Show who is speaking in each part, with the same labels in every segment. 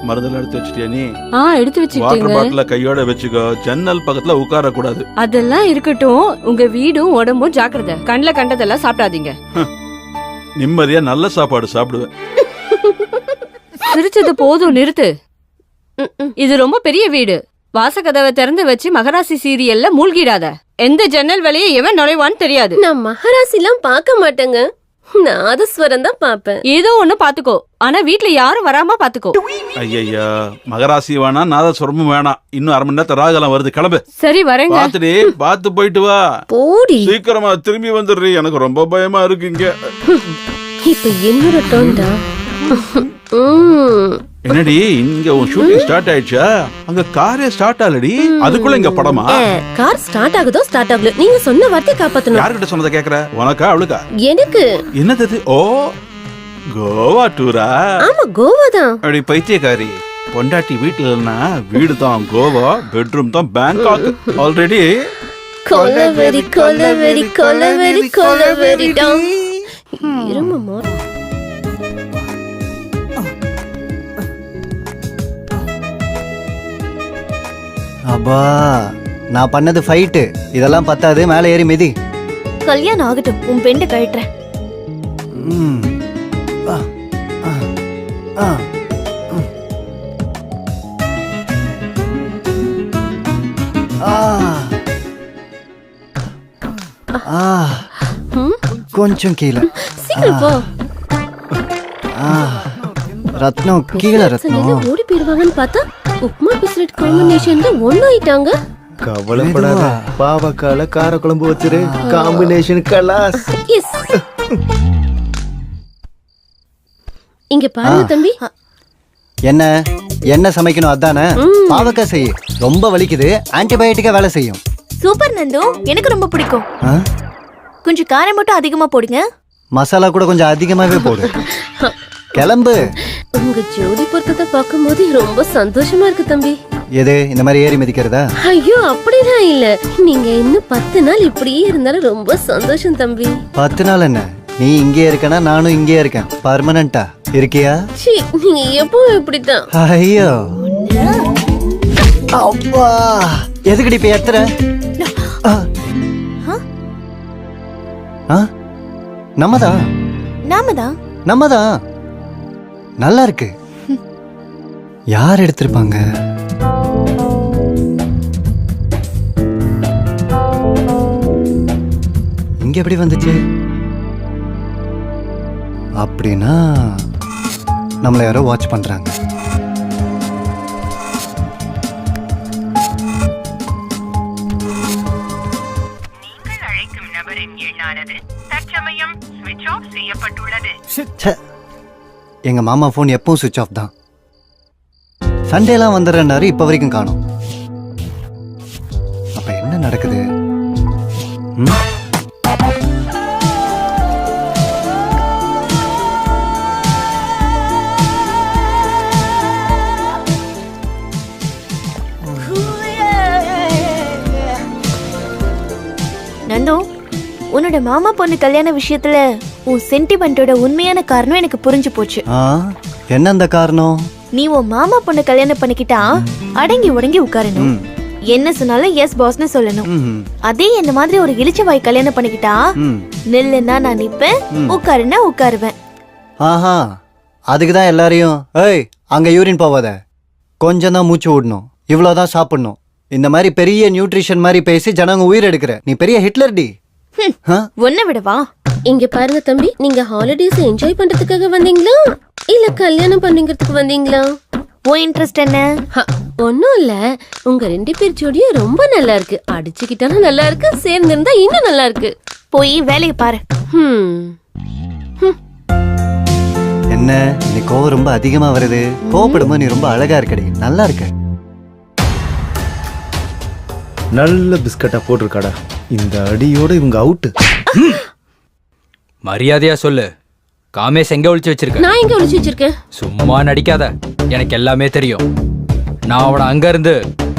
Speaker 1: மருந்தெல்லாம் எடுத்து வச்சிட்டியா நீ?
Speaker 2: எடுத்து
Speaker 1: வாட்டர்
Speaker 2: வச்சுட்டீங்க.
Speaker 1: பாட்டில கையோட வச்சுக்கோ. ஜன்னல் பக்கத்துல உட்கார கூடாது.
Speaker 2: அதெல்லாம் இருக்கட்டும். உங்க வீடும் உடம்பும் ஜாக்கிரதை. கண்ணுல கண்டதெல்லாம் சாப்பிடாதீங்க.
Speaker 1: நிம்மதியா நல்ல சாப்பாடு சாப்பிடுவேன்.
Speaker 2: சிரிச்சது போதும், நிறுத்து. இது ரொம்ப பெரிய வீடு. வாசகதவை திறந்து வச்சு மகராசி சீரியல்ல மூழ்கிடாத. எந்த ஜன்னல் வழியே எவன் நுழைவான்னு தெரியாது.
Speaker 3: நான் மகராசிலாம் பார்க்க மாட்டேங்க. நாதஸ்வரம் தான் பாப்பேன்.
Speaker 2: ஏதோ ஒண்ணு பாத்துக்கோ. ஆனா வீட்ல யாரும் வராம பாத்துக்கோ.
Speaker 1: ஐயா, மகராசி வேணாம், நாதஸ்வரமும் வேணாம். இன்னும் 1/2 மணி நேரத்துல ராகலாம் வருது. கிளம்பு.
Speaker 2: சரி வரேங்க.
Speaker 1: பாத்துடி, பாத்து போயிட்டு வா.
Speaker 3: போடி.
Speaker 1: சீக்கிரமா திரும்பி வந்துடுறீ. எனக்கு ரொம்ப பயமா இருக்கு இங்க.
Speaker 3: இப்ப என்னோட டோன்டா.
Speaker 1: என்னடி இங்க உன் ஷூட்டிங் ஸ்டார்ட் ஆயிடுச்சா? அங்க காரே ஸ்டார்ட் ஆகலடி. அதுக்குள்ள இங்க படமா?
Speaker 3: கார் ஸ்டார்ட் ஆகுதோ ஸ்டார்ட் ஆகல. நீங்க சொன்ன வார்த்தை காப்பாத்தணும்.
Speaker 1: யார்கிட்ட சொன்னதை கேக்குற? உனக்கா அவளுக்கா?
Speaker 3: எனக்கு.
Speaker 1: என்னது? ஓ, கோவா டூரா?
Speaker 3: ஆமா, கோவா தான்.
Speaker 1: அப்படி பைத்தியக்காரி. பொண்டாட்டி வீட்டுல இல்லைன்னா வீடு தான் கோவா, பெட்ரூம் தான் பேங்காக். ஆல்ரெடி
Speaker 3: கொலவெறி கொலவெறி கொலவெறி கொலவெறி டான். இருமமா.
Speaker 4: அப்பா, நான் பண்ணது ஃபைட்டு. இதெல்லாம் பத்தாது, மேலே ஏறி மிதி.
Speaker 5: கல்யாணம் ஆகட்டும், உன் பெண்டை கழட்டுறேன்.
Speaker 4: கொஞ்சம் கீழே.
Speaker 3: சீக்கிரம் போ.
Speaker 4: ரத்னம் கீழே. ரத்னம்
Speaker 3: ஓடி போயிருவாங்கன்னு பார்த்தா உப்மா பிஸ்கட் காம்பினேஷன்ல ஒண்ணாயிட்டாங்க.
Speaker 6: கவலைப்படாத, பாவக்கால கார குழம்பு வச்சிரு. காம்பினேஷன் கலாஸ்.
Speaker 3: எஸ். இங்க பாருங்க தம்பி.
Speaker 4: என்ன என்ன சமைக்கணும் அதானே? பாவக்காய் செய்ய. ரொம்ப வலிக்குது, ஆன்டிபயோட்டிக்கா வேலை செய்யும்.
Speaker 5: சூப்பர் நந்து, எனக்கு ரொம்ப பிடிக்கும். கொஞ்சம் காரம் மட்டும் அதிகமா போடுங்க.
Speaker 4: மசாலா கூட கொஞ்சம் அதிகமாவே போடு. கிளம்பு.
Speaker 3: உங்க ஜோடி பொருத்தத்தை பார்க்கும்போது ரொம்ப சந்தோஷமா இருக்கு தம்பி.
Speaker 4: எது இந்த மாதிரி ஏறி மிதிக்கிறதா?
Speaker 3: ஐயோ, அப்படிதான் இல்ல. நீங்க இன்னும் 10 நாள் இப்படியே இருந்தாலும் ரொம்ப சந்தோஷம் தம்பி.
Speaker 4: 10 நாள் என்ன? நீ இங்கே இருக்கனா, நானும் இங்கே இருக்கேன். பர்மனண்டா இருக்கியா?
Speaker 3: சீ, நீங்க எப்பவும் இப்படித்தான்.
Speaker 4: ஐயோ அப்பா, எதுக்கடி இப்ப எத்துற? நம்மதான்
Speaker 5: நாமதான்
Speaker 4: நம்மதான். நல்லா இருக்கு. யார் எடுத்திருப்பாங்க? இங்க எப்படி வந்துச்சு? அப்படின்னா நம்மள யாரோ வாட்ச் பண்றாங்க.
Speaker 7: நீங்கள் அழைக்கும் நபரின் எண்ணானது தற்சமயம் ஸ்விட்ச் ஆஃப் செய்யப்பட்டுள்ளது.
Speaker 4: எங்க மாமா போன் எப்பவும் சுவிட்ச் ஆஃப் தான். சண்டேலாம் வந்துடுறாரு, இப்ப வரைக்கும் காணோம். அப்ப என்ன நடக்குது?
Speaker 5: நந்து, உன்னோட மாமா பொண்ணு கல்யாண விஷயத்துல உன் சென்டிமெண்டோட உண்மையான காரணம் எனக்கு புரிஞ்சு போச்சு.
Speaker 4: என்ன அந்த காரணம்?
Speaker 5: நீ உன் மாமா பொண்ணு கல்யாணம் பண்ணிக்கிட்டா அடங்கி உடங்கி உட்காரணும். என்ன சொன்னாலும் எஸ் பாஸ்னு சொல்லணும். அதே என்ன மாதிரி ஒரு இளிச்சவாய் கல்யாணம் பண்ணிக்கிட்டா நில்லுன்னா நான் நிப்பேன், உட்காருன்னா உட்காருவேன்.
Speaker 4: ஆஹா, அதுக்குதான் எல்லாரையும் ஏய் அங்க யூரின் போவாத, கொஞ்சம் தான் மூச்சு விடணும், இவ்வளவுதான் சாப்பிடணும், இந்த மாதிரி பெரிய நியூட்ரிஷன் மாதிரி பேசி ஜனங்க உயிர் எடுக்கிற. நீ பெரிய ஹிட்லர் டி.
Speaker 5: ஒன்ன விடவா?
Speaker 3: இங்க பாருங்க தம்பி, நீங்க ஹாலிடேஸ் என்ஜாய் பண்றதுக்காக வந்தீங்களா இல்ல கல்யாணம் பண்ணிக்கிறதுக்கு வந்தீங்களா?
Speaker 5: உன் இன்ட்ரெஸ்ட் என்ன?
Speaker 3: ஒன்னும் இல்ல, உங்க 2 பேர் ஜோடியும் ரொம்ப நல்லா இருக்கு. அடிச்சுக்கிட்டாலும் நல்லா இருக்கு, சேர்ந்து இருந்தா இன்னும் நல்லா இருக்கு.
Speaker 5: போய் வேலையை பாரு.
Speaker 4: என்ன நீ கோவம் ரொம்ப அதிகமா வருது? கோவப்படும்போது நீ ரொம்ப அழகா இருக்கடி, நல்லா இருக்க.
Speaker 6: நல்ல பிஸ்கட்டா போட்டிருக்காடா. இந்த அடியோட இவங்க அவுட்.
Speaker 8: மரியாதையா சொல்லு, காமேஷ் எங்க ஒளிச்சு வச்சிருக்க?
Speaker 3: நான் எங்க ஒளிச்சு வச்சிருக்கேன்?
Speaker 8: சும்மா நடிக்காத, எனக்கு எல்லாமே தெரியும். நான் அவனை அங்க இருந்து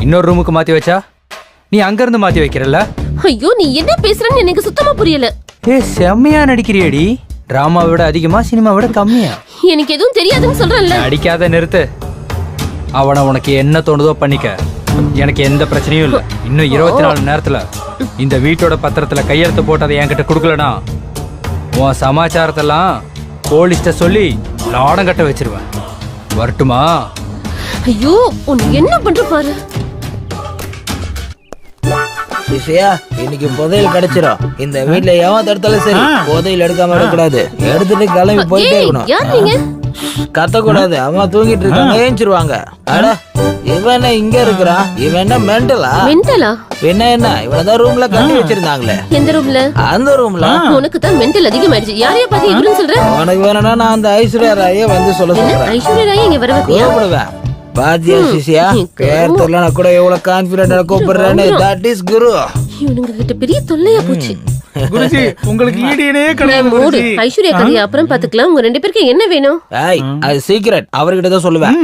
Speaker 8: இன்னொரு ரூமுக்கு மாத்தி வச்சா நீ அங்க இருந்து மாத்தி வைக்கிறல்ல?
Speaker 3: ஐயோ, நீ என்ன பேசுறன்னு எனக்கு சுத்தமா புரியல.
Speaker 8: செம்மையா நடிக்கிறியடி. டிராமாவை விட அதிகமா, சினிமா விட கம்மியா?
Speaker 3: எனக்கு எதுவும் தெரியாதுன்னு சொல்றேன்ல.
Speaker 8: நடிக்காத, நிறுத்து. அவனை உனக்கு என்ன தோணுதோ பண்ணிக்க, எனக்கு எந்த பிரச்சனையும் இல்லை. இன்னும் 24 மணி நேரத்துல இந்த வீட்டோட பத்திரத்துல கையெழுத்து போட்டு அதை என்கிட்ட கொடுக்கலனா உன் சமாச்சாரத்தெல்லாம் போலீஸ்ட சொல்லி லாடம் கட்ட வச்சிருவேன். வரட்டுமா?
Speaker 3: ஐயோ உன்னை என்ன பண்ற பாரு.
Speaker 9: விஷயா, இன்னைக்கு புதையல் கிடைச்சிரும். இந்த வீட்ல எவன் தடுத்தாலும் சரி, புதையல் எடுக்காம இருக்கக்கூடாது. எடுத்துட்டு கிளம்பி போயிட்டே இருக்கணும்.
Speaker 3: யார் நீங்க?
Speaker 9: கத்தக்கூடாது, அம்மா தூங்கிட்டு இருக்காங்க, ஏஞ்சிருவாங்க. அட இவன் என்ன இங்க இருக்கிறான்? இவன் என்ன மெண்டலா?
Speaker 3: மென்டலா?
Speaker 9: என்ன இவனதான் ரூம்ல கட்டி வச்சிருந்தாங்களே.
Speaker 3: எந்த ரூம்ல?
Speaker 9: அந்த ரூம்ல.
Speaker 3: உனக்கு தான் மென்டல் அதிகமாயிடுச்சு. யாரையா பார்த்து இவருன்னு சொல்ற?
Speaker 9: உனக்கு வேணும்னா நான் அந்த ஐஸ்வர்யா ராயை வந்து சொல்ல சொல்றேன்.
Speaker 3: ஐஸ்வர்யா ராய் இங்க வர வைப்பியா?
Speaker 9: கூப்பிடுவேன். பாத்தியா சிசியா, பேர் தெரியல, நான் கூட எவ்வளவு கான்பிடண்டா கூப்பிடுறேன்னு. தட் இஸ் குரு.
Speaker 3: இவனுங்க கிட்ட பெரிய தொல்லையா போச்சு.
Speaker 1: குருஜி உங்களுக்கு ஈடியனே கிடையாது
Speaker 3: மூடு.
Speaker 1: குருஜி.
Speaker 3: ஐஸ்வர்யா கதையை அப்புறம் பாத்துக்கலாம். உங்க 2 பேருக்கு என்ன வேணும்?
Speaker 9: ஏய், அது சீக்ரெட். அவர்கிட்ட தான் சொல்லுவேன்.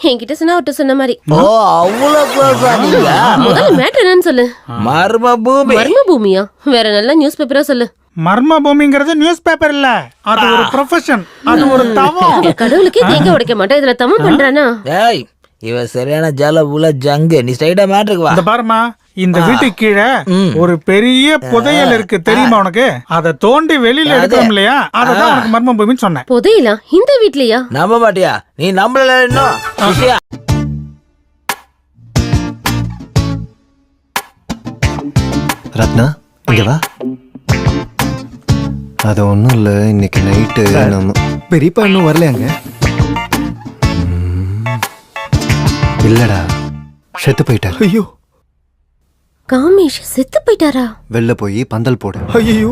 Speaker 3: என்கிட்ட சொன்னா அவர்கிட்ட சொன்ன மாதிரி.
Speaker 9: ஓ, அவ்வளவு க்ளோஸ் ஆனீங்க.
Speaker 3: முதல்ல மேட்டர் என்னன்னு சொல்லு.
Speaker 9: மர்ம பூமி.
Speaker 3: மர்ம பூமியா? வேற நல்ல நியூஸ் பேப்பரா சொல்லு.
Speaker 10: மர்ம பூமிங்கிறது நியூஸ் பேப்பர் இல்ல, அது ஒரு ப்ரொஃபஷன், அது ஒரு தவம்.
Speaker 3: கடவுளுக்கே தேங்க உடைக்க மாட்டேன், இதுல தவம் பண்றானா?
Speaker 9: ஏய், இவ சரியான ஜல புல ஜங்கு. நீ ஸ்ட்ரைட்டா மேட்ருக்கு வா.
Speaker 10: இந்த பாருமா, இந்த வீட்டுக்கு கீழே ஒரு பெரிய புதையல் இருக்கு தெரியுமா உனக்கு? அதை தோண்டி வெளியில எடுக்கிறோம் இல்லையா, அததான் உனக்கு மர்ம பூமின்னு சொன்னேன்.
Speaker 3: புதையலா? இந்த வீட்லயா?
Speaker 9: நம்ப மாட்டியா? நீ நம்பல இன்னும். விஷயா,
Speaker 4: ரத்னா இங்க வா. அது ஒன்றும் இல்லை, இன்னைக்கு நைட்டு நம்ம
Speaker 6: பெரியப்பா இன்னும் வரலையாங்க?
Speaker 4: இல்லடா, செத்து போயிட்டார்.
Speaker 6: ஐயோ
Speaker 3: காமேஷ் செத்து போயிட்டாரா?
Speaker 4: வெளில போய் பந்தல் போடு.
Speaker 6: ஐயோ,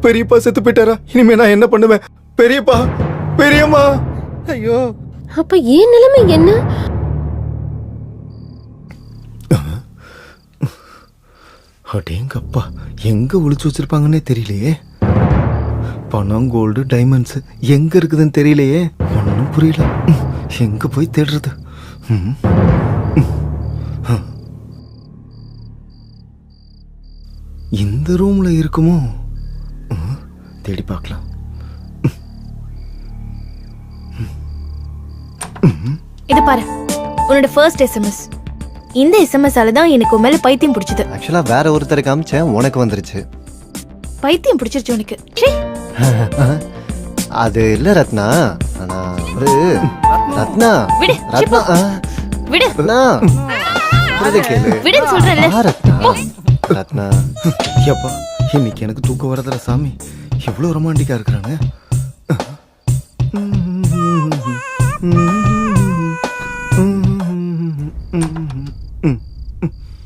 Speaker 6: பெரியப்பா செத்து போயிட்டாரா? இனிமே நான் என்ன பண்ணுவேன்? பெரியப்பா, பெரியம்மா, ஐயோ.
Speaker 3: அப்ப ஏன் நிலைமை என்ன?
Speaker 6: அடேங்கப்பா, எங்க ஒளிச்சு வச்சிருப்பாங்கன்னே தெரியலையே. பணம், கோல்டு, டைமண்ட்ஸ் எங்க இருக்குதுன்னு தெரியலையே. ஒன்றும் புரியல. எங்க போய் தேடுறது? இந்த ரூம்ல இருக்குமோ? தேடி பார்க்கலாம்.
Speaker 5: இது பாரு, உன்னோட ஃபர்ஸ்ட் எஸ்எம்எஸ். இந்த எஸ்எம்எஸ் தான் எனக்கு உன் மேல பைத்தியம் பிடிச்சது.
Speaker 4: ஆக்சுவலா வேற ஒருத்தருக்கு அமிச்சேன், உனக்கு வந்துருச்சு.
Speaker 5: பைத்தியம் பிடிச்சிருச்சு உனக்கு. சீ.
Speaker 4: அது இல்ல ரத்னா, ஆனா ஒரு ரத்னா
Speaker 5: விடு,
Speaker 4: ரத்னா
Speaker 5: விடு.
Speaker 4: ரத்னா சொல்றதை கேளு.
Speaker 5: விடுன்னு சொல்றேன்ல.
Speaker 4: ரத்னா ரத்னா
Speaker 6: எப்பா, இன்னைக்கு எனக்கு தூக்கம் வரதுல சாமி. எவ்வளவு ரொமான்டிக்கா இருக்கிறானு.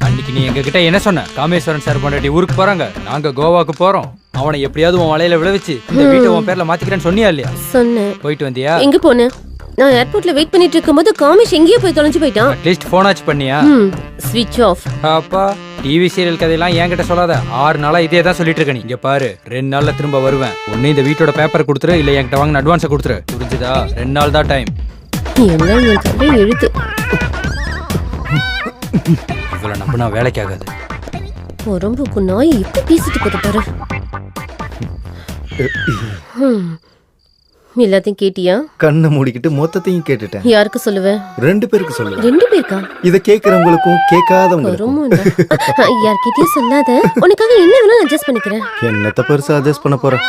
Speaker 8: அன்னைக்கு நீ எங்க கிட்ட என்ன சொன்ன? காமேஸ்வரன் சார் பொண்டாட்டி ஊருக்கு போறாங்க, நாங்க கோவாக்கு போறோம், அவனை எப்படியாவது உன் வலையில விளைவிச்சு இந்த வீட்டை உன் பேர்ல மாத்திக்கிறேன்னு சொன்னியா இல்லையா?
Speaker 3: சொன்னேன்.
Speaker 8: போயிட்டு வந்தியா?
Speaker 3: எங்க போன? நான் ஏர்போர்ட்ல வெயிட் பண்ணிட்டு இருக்கும்போது காமேஷ் எங்கேயோ போய் தொலைஞ்சு போயிட்டான்.
Speaker 8: அட்லீஸ்ட் போன் ஆச்சு பண்ணியா?
Speaker 3: ஸ்விட்ச் ஆஃப்.
Speaker 8: அப்பா, டிவி சீரியல் கதையெல்லாம் என்கிட்ட சொல்லாத. 6 நாளா இதே தான் சொல்லிட்டு இருக்க. நீ இங்க பாரு, 2 நாள்ல திரும்ப வருவேன். ஒண்ணு இந்த வீட்டோட பேப்பர் கொடுத்துரு, இல்ல என்கிட்ட வாங்கின அட்வான்ஸை கொடுத்துரு. புரிஞ்சுதா? 2 நாள் தான் டைம்.
Speaker 3: எல்லாம் என் தலை எழுத்து.
Speaker 8: இவ்வளவு நம்பினா வேலைக்கு ஆகாது.
Speaker 3: உடம்புக்கு நாய் இப்படி பேசிட்டு போது பாரு. எல்லாத்தையும் கேட்டியா?
Speaker 6: கண்ணை மூடிக்கிட்டு மொத்தத்தையும் கேட்டுட்டேன்.
Speaker 3: யாருக்கு சொல்லுவேன்?
Speaker 6: 2 பேருக்கு சொல்லுவேன்.
Speaker 3: 2 பேருக்கா?
Speaker 6: இதை கேட்கறவங்களுக்கும் கேட்காதவங்களுக்கும்.
Speaker 3: யார்கிட்டயும் சொல்லாத. உனக்காக என்ன வேணாலும் அட்ஜஸ்ட் பண்ணிக்கிறேன்.
Speaker 6: என்னத்த பெருசா அட்ஜஸ்ட் பண்ண போறேன்?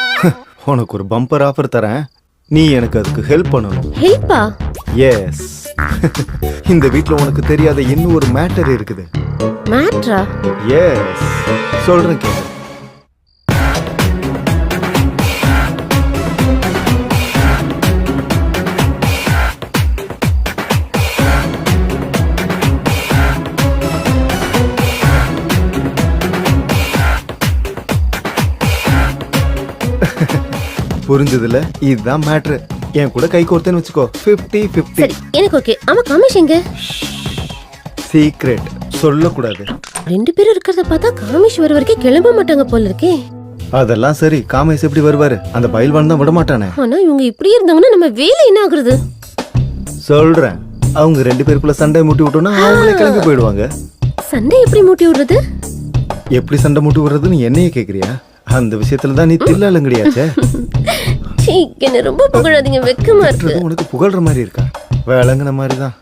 Speaker 6: உனக்கு ஒரு பம்பர் ஆஃபர் தரேன், நீ எனக்கு அதுக்கு ஹெல்ப் பண்ணணும்.
Speaker 3: ஹெல்ப்பா?
Speaker 6: எஸ். இந்த வீட்ல உனக்கு தெரியாத இன்னும் ஒரு மேட்டர் இருக்குது.
Speaker 3: மேட்ரா?
Speaker 6: எஸ், சொல்றேன் கேளு. புரிஞ்சதுல? இதுதான் மேட்ரு. என் கூட கை கோர்த்தேன்னு வச்சுக்கோ, 50-50.
Speaker 3: சரி, எனக்கு ஓகே. ஆமா, காமேஷ் எங்க?
Speaker 6: சீக்ரெட் சொல்லக்கூடாது.
Speaker 3: 2 பேரும் இருக்கிறத பார்த்தா காமேஷ் வர வரைக்கும் கிளம்ப மாட்டாங்க போல இருக்கே.
Speaker 6: அதெல்லாம் சரி, காமேஷ் எப்படி வருவாரு? அந்த பயில்வான் தான் விட மாட்டானே.
Speaker 3: ஆனா இவங்க இப்படி இருந்தாங்கன்னா நம்ம வேலை என்ன ஆகுறது?
Speaker 6: சொல்றேன், அவங்க 2 பேருக்குள்ள சண்டை மூட்டி விட்டோம்னா அவங்களே கிளம்பி போயிடுவாங்க.
Speaker 3: சண்டை எப்படி மூட்டி விடுறது?
Speaker 6: எப்படி சண்டை மூட்டி விடுறதுன்னு என்னையே கேக்குறியா? அந்த விஷயத்துல தான் நீ தில்லாலங்கடியாச்சே.
Speaker 3: என்ன ரொம்ப புகழாதீங்க, வெக்கமா இருக்கு.
Speaker 6: உனக்கு புகழ்ற மாதிரி இருக்கா? விளங்குன மாதிரி தான்.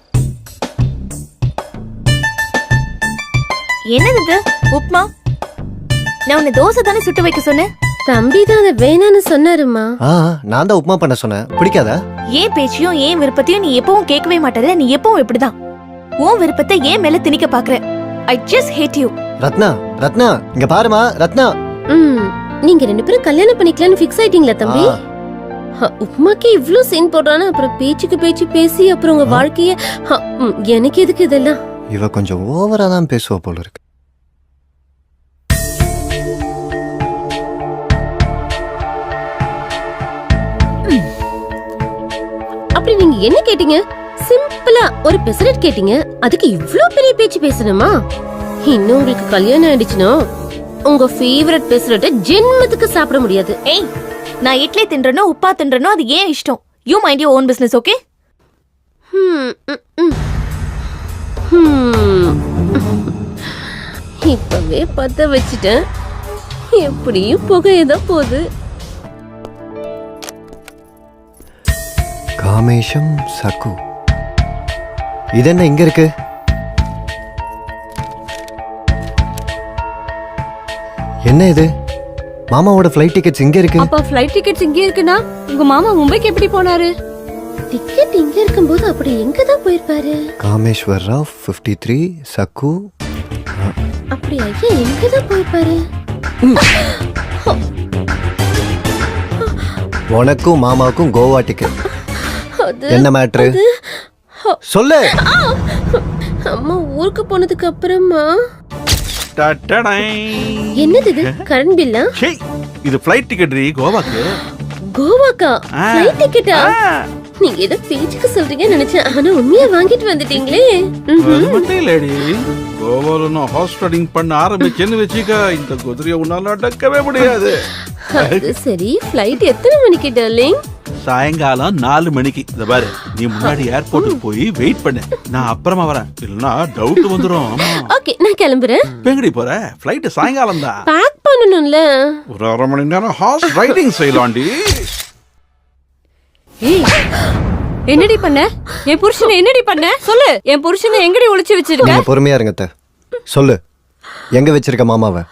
Speaker 5: என்னது இது உப்மா? நான் உன்னை தோசை தானே சுட்டு வைக்க சொன்னேன்.
Speaker 3: தம்பி தான் அதை வேணான்னு சொன்னாருமா.
Speaker 4: நான் தான் உப்புமா பண்ண சொன்னேன். பிடிக்காதா?
Speaker 5: ஏன் பேச்சையும் ஏன் விருப்பத்தையும் நீ எப்பவும் கேட்கவே மாட்டல. நீ எப்பவும் இப்படிதான். உன் விருப்பத்தை ஏன் மேல திணிக்க பாக்குற. I just hate you.
Speaker 4: Ratna, Ratna இங்க பாருமா. ரத்னா,
Speaker 3: நீங்க 2 பேரும் கல்யாணம் பண்ணிக்கலாம்னு ஃபிக்ஸ் ஆயிட்டீங்களா தம்பி? உப்மாக்கு இவ்ளோ சீன் போடுறானா, அப்புறம் பேச்சுக்கு பேச்சு பேசி அப்புறம் உங்க வாழ்க்கைய எனக்கு எதுக்கு இதெல்லாம்?
Speaker 4: இவ கொஞ்சம் ஓவரா தான் பேசுவா போல இருக்கு.
Speaker 3: அப்படி நீங்க என்ன கேட்டீங்க? சிம்பிளா ஒரு பெசரட் கேட்டீங்க, அதுக்கு இவ்ளோ பெரிய பேச்சு பேசணுமா? இன்னும் உங்களுக்கு கல்யாணம் ஆயிடுச்சுன்னா உங்க ஃபேவரட் பெசரட்டை ஜென்மத்துக்கு சாப்பிட முடியாது.
Speaker 5: ஏய், நான் இட்லி தின்றனோ உப்பா தின்றனோ அது ஏன் இஷ்டம். You mind your own business, okay?
Speaker 3: இப்பவே பத்த வச்சுட்டேன். எப்படியும் புகையதான் போகுது.
Speaker 4: காமேஷம் சக்கு. இது என்ன இங்க இருக்கு? என்ன இது? மாமாவோட ஃப்ளைட் டிக்கெட்ஸ் இங்க இருக்கு.
Speaker 2: அப்ப ஃப்ளைட் டிக்கெட்ஸ் இங்கே இருக்குன்னா உங்க மாமா மும்பைக்கு எப்படி போனாரு?
Speaker 3: டிக்கெட் இங்க இருக்கும்போது அப்படி எங்க தான் போயிருப்பாரு?
Speaker 4: காமேஸ்வர் ராவ் 53 சக்கு.
Speaker 3: அப்படி ஐயா எங்க தான் போயிருப்பாரு?
Speaker 4: உனக்கும் மாமாவுக்கும் கோவா டிக்கெட்.
Speaker 3: அது
Speaker 4: என்ன மேட்ரு? சொல்லு.
Speaker 3: அம்மா ஊருக்கு போனதுக்கு அப்புறமா
Speaker 1: டடடை.
Speaker 3: என்னது இது? கரண்ட் பில்லா?
Speaker 1: ச்சே, இது ஃப்ளைட் டிக்கெட் கோவாக்கு.
Speaker 3: கோவாக்கா ஃப்ளைட் டிக்கெட்டா?
Speaker 1: ஆ.
Speaker 3: நீங்க ஏதோ பேச்சுக்கு சொல்றீங்கன்னு நினைச்சேன். ஆனா உண்மையா வாங்கிட்டு வந்துட்டீங்களே.
Speaker 1: அது மட்டும் இல்லடி, கோவால நான் ஹார்ஸ் ரைடிங் பண்ண ஆரம்பிச்சேன்னு வச்சுக்க, இந்த குதிரையை உன்னால அடக்கவே முடியாது.
Speaker 3: அது சரி, ஃப்ளைட் எத்தனை மணிக்கு டார்லிங்?
Speaker 1: சாயங்காலம் 4 மணிக்கு. இந்த பாரு, நீ முன்னாடி ஏர்போர்ட்டுக்கு போய் வெயிட் பண்ணு, நான் அப்புறமா வரேன். இல்லனா டவுட் வந்துரும். ஆமா.
Speaker 3: ஓகே, நான் கிளம்புறேன்.
Speaker 1: எங்கடி போற? ஃப்ளைட் சாயங்காலம் தான்.
Speaker 3: பேக் பண்ணனும்ல.
Speaker 1: ஒரு 1/2 மணி நேரம் ஹார்ஸ் ரைடிங் செய்யலாம்டி.
Speaker 2: ஏய், என்னடி பண்ண? என் புருஷனை என்னடி பண்ண? சொல்லு. என் புருஷனை எங்கடி ஒளிச்சு வச்சிருக்க?
Speaker 4: கொஞ்சம் பொறுமையா இருங்க அத்தை. சொல்லு, எங்க வச்சிருக்க மாமாவை?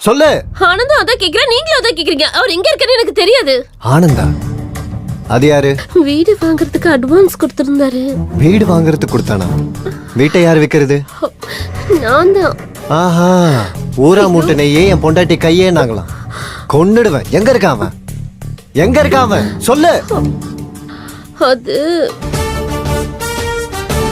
Speaker 4: சொல்லு.
Speaker 3: ஆனந்தம் அதான் கேக்குறேன், நீங்களும் அதான் கேக்குறீங்க. அவர் எங்க இருக்காருன்னு எனக்கு தெரியாது.
Speaker 4: ஆனந்தா? அது யாரு?
Speaker 3: வீடு வாங்குறதுக்கு அட்வான்ஸ் கொடுத்திருந்தாரு.
Speaker 4: வீடு வாங்குறதுக்கு கொடுத்தானா? வீட்டை யார் விக்கிறது?
Speaker 3: நான் தான்.
Speaker 4: ஆஹா, ஊரா மூட்டனையே என் பொண்டாட்டி கையே நாங்களாம். கொன்னுடுவேன். எங்க இருக்கான் அவன்? எங்க இருக்கான் அவன்? சொல்லு.
Speaker 3: அது